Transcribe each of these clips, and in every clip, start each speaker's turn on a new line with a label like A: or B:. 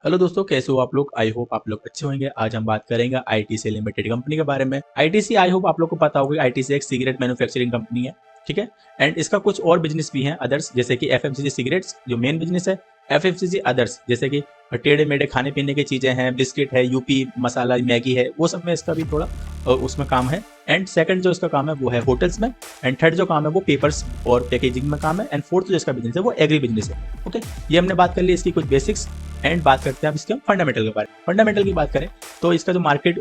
A: Hello दोस्तों, कैसे हो आप लोग। आई होप आप लोग अच्छे होंगे। आज हम बात करेंगे आईटीसी लिमिटेड कंपनी के बारे में। आईटीसी, आई होप आप लोग को पता होगा, आईटीसी एक सिगरेट मैन्युफैक्चरिंग कंपनी है। ठीक है। एंड इसका कुछ और बिजनेस भी है अदर्स, जैसे कि एफएमसीजी सिगरेट्स जो मेन बिजनेस है, एफएमसीजी अदर्स जैसे कि टेढ़े मेढ़े खाने पीने की चीजें हैं, बिस्किट है, यूपी मसाला मैगी है, वो सब में इसका भी थोड़ा उसमें काम है। एंड सेकंड जो इसका काम है वो है होटल्स में। एंड थर्ड जो काम है वो पेपर्स और पैकेजिंग में काम है। एंड फोर्थ जो इसका बिजनेस है वो एग्री बिजनेस है। ओके, ये हमने बात कर ली इसकी कुछ बेसिक्स। एंड बात करते हैं अब इसके फंडामेंटल के बारे में। फंडामेंटल की बात करें तो इसका जो मार्केट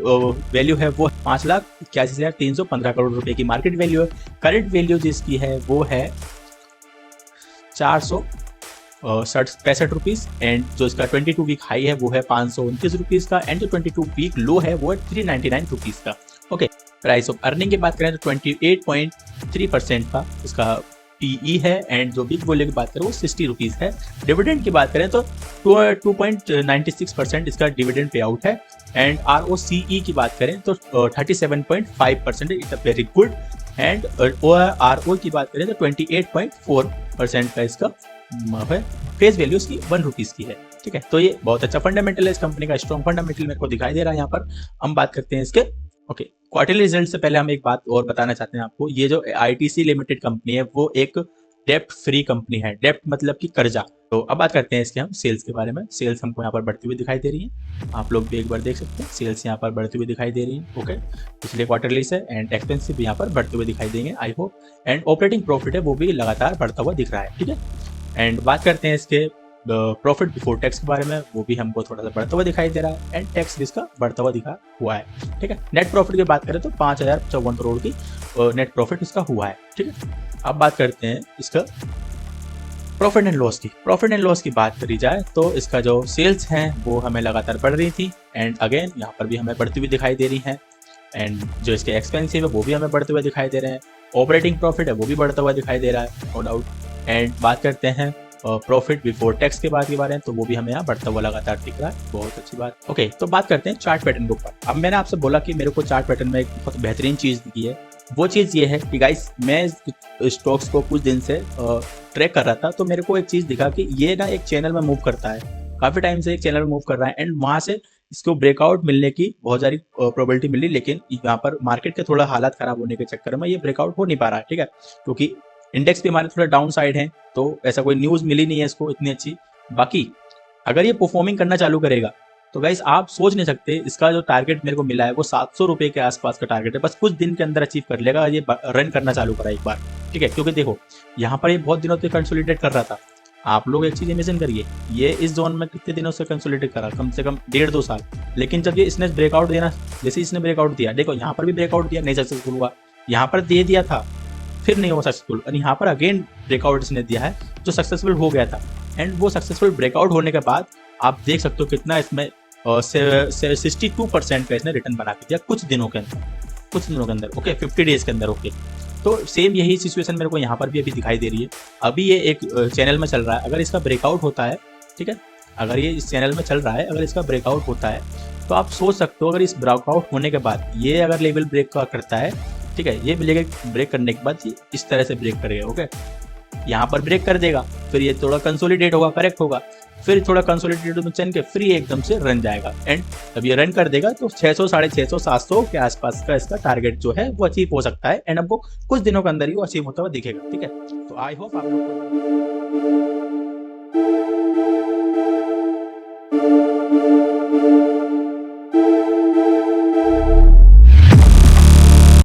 A: वैल्यू है वो 5,81,315 करोड़ रुपए की मार्केट वैल्यू है। करंट वैल्यू जिसकी है वो है 465 रुपीज। एंड जो इसका 22 वीक हाई है वो है 529 रुपीज का। एंड जो 22 वीक लो है वो है 399 रुपीज का। ओके, प्राइस ऑफ अर्निंग की बात करें तो 28.3% का इसका पीई है। एंड जो बिग वैल्यू की बात करें वो 60 रुपीज है। डिविडेंड की बात करें तो 2.96% इसका डिविडेंड पे आउट है। एंड ROCE की बात करें तो 37.5%, it's a very good. And RO की बात करें तो 28.4% का इसका है। फेस वैल्यू इसकी 1 रुपीज की है। ठीक है, तो ये बहुत अच्छा फंडामेंटल है इस कंपनी का, स्ट्रॉन्ग फंडामेंटल मेरे को दिखाई दे रहा है यहाँ पर। हम बात करते हैं इसके ओके क्वार्टरली रिजल्ट से पहले हम एक बात और बताना चाहते हैं आपको। ये जो आईटीसी लिमिटेड कंपनी है वो एक डेप्ट फ्री कंपनी है। डेप्ट मतलब कि कर्जा। तो अब बात करते हैं इसके हम सेल्स के बारे में। सेल्स हमको यहाँ पर बढ़ती हुई दिखाई दे रही है, आप लोग भी एक बार देख सकते हैं। सेल्स यहाँ पर बढ़ती हुई दिखाई दे रही है। ओके, पिछले क्वार्टरली से। एंड एक्सपेंसिव भी यहाँ पर बढ़ते हुए दिखाई देंगे, I hope. And operating profit है वो भी लगातार बढ़ता हुआ दिख रहा है। ठीक है। एंड बात करते हैं इसके प्रॉफिट बिफोर टैक्स के बारे में, वो भी हमको थोड़ा सा बढ़ता हुआ दिखाई दे रहा है। एंड टैक्स भी इसका बढ़ता हुआ दिखा हुआ है। ठीक है। नेट प्रॉफिट की बात करें तो 5,054 करोड़ की नेट प्रॉफिट इसका हुआ है। ठीक है। अब बात करते हैं इसका प्रॉफिट एंड लॉस की। प्रॉफिट एंड लॉस की बात करी जाए तो इसका जो सेल्स हैं वो हमें लगातार बढ़ रही थी। एंड अगेन यहाँ पर भी हमें बढ़ती हुई दिखाई दे रही है। एंड जो इसके एक्सपेंसिव है वो भी हमें बढ़ते हुए दिखाई दे रहे हैं। ऑपरेटिंग प्रॉफिट है वो भी बढ़ता हुआ दिखाई दे रहा है, नो डाउट। एंड बात करते हैं प्रॉफिट बिफोर टैक्स के बाद के बारे में, तो वो भी हमें यहाँ बढ़ता हुआ लगातार दिख रहा है, बहुत अच्छी बात। ओके, तो बात करते हैं चार्ट पैटर्न के ऊपर। अब मैंने आपसे बोला कि मेरे को चार्ट पैटर्न में एक बहुत बेहतरीन चीज़ दिखी है। वो चीज़ ये है कि गाइस, मैं स्टॉक्स को कुछ दिन से ट्रैक कर रहा था, तो मेरे को एक चीज़ दिखा कि ये ना एक चैनल में मूव करता है, काफ़ी टाइम से एक चैनल में मूव कर रहा है। एंड वहाँ से इसको ब्रेकआउट मिलने की बहुत सारी प्रोबेबिलिटी मिली, लेकिन यहाँ पर मार्केट के थोड़ा हालात खराब होने के चक्कर में ये ब्रेकआउट हो नहीं पा रहा है। ठीक है, क्योंकि इंडेक्स भी हमारे थोड़ा डाउन साइड है, तो ऐसा कोई न्यूज़ मिली नहीं है इसको इतनी अच्छी। बाकी अगर ये परफॉर्मिंग करना चालू करेगा तो गाइस आप सोच नहीं सकते, इसका जो टारगेट मेरे को मिला है वो 700 रुपये के आसपास का टारगेट है। बस कुछ दिन के अंदर अचीव कर लेगा, ये रन करना चालू करा एक बार। ठीक है, क्योंकि देखो यहाँ पर ये बहुत दिनों से कंसोलिडेट कर रहा था। आप लोग एक चीज इमेजिन करिए, ये इस जोन में कितने दिनों से कंसोलिडेट करा, कम से कम 1.5-2 साल। लेकिन जब ये इसने ब्रेकआउट देना, जैसे इसने ब्रेकआउट दिया, देखो यहाँ पर भी ब्रेकआउट दिया, नहीं सक्सेसफुल हुआ। यहाँ पर दे दिया था, फिर नहीं हुआ सक्सेसफुल, और यहाँ पर अगेन ब्रेकआउट इसने दिया है जो सक्सेसफुल हो गया था। एंड वो सक्सेसफुल ब्रेकआउट होने के बाद आप देख सकते हो कितना इसमें 62% का इसने रिटर्न बना के दिया कुछ दिनों के अंदर। ओके, 50 डेज के अंदर। ओके, तो सेम यही सिचुएशन मेरे को यहाँ पर भी अभी दिखाई दे रही है। अभी ये एक चैनल में चल रहा है, अगर इसका ब्रेकआउट होता है, ठीक है, अगर ये इस चैनल में चल रहा है, अगर इसका ब्रेकआउट होता है तो आप सोच सकते हो, अगर इस ब्रेकआउट होने के बाद ये अगर लेवल ब्रेक करता है, ठीक है, ये ब्रेक करने के बाद ये इस तरह से ब्रेक करेगा। ओके, यहाँ पर ब्रेक कर देगा, फिर ये थोड़ा कंसोलिडेट होगा, करेक्ट होगा, फिर थोड़ा कंसोलिडेट में चल के फिर ये एकदम से रन जाएगा। एंड जब ये रन कर देगा तो 600, 650, 700 के आसपास का इसका टारगेट जो है वो अचीव हो सकता है। एंड हमको कुछ दिनों के अंदर ही वो अचीव होता हुआ दिखेगा। ठीक है, तो आई होप आप लोग को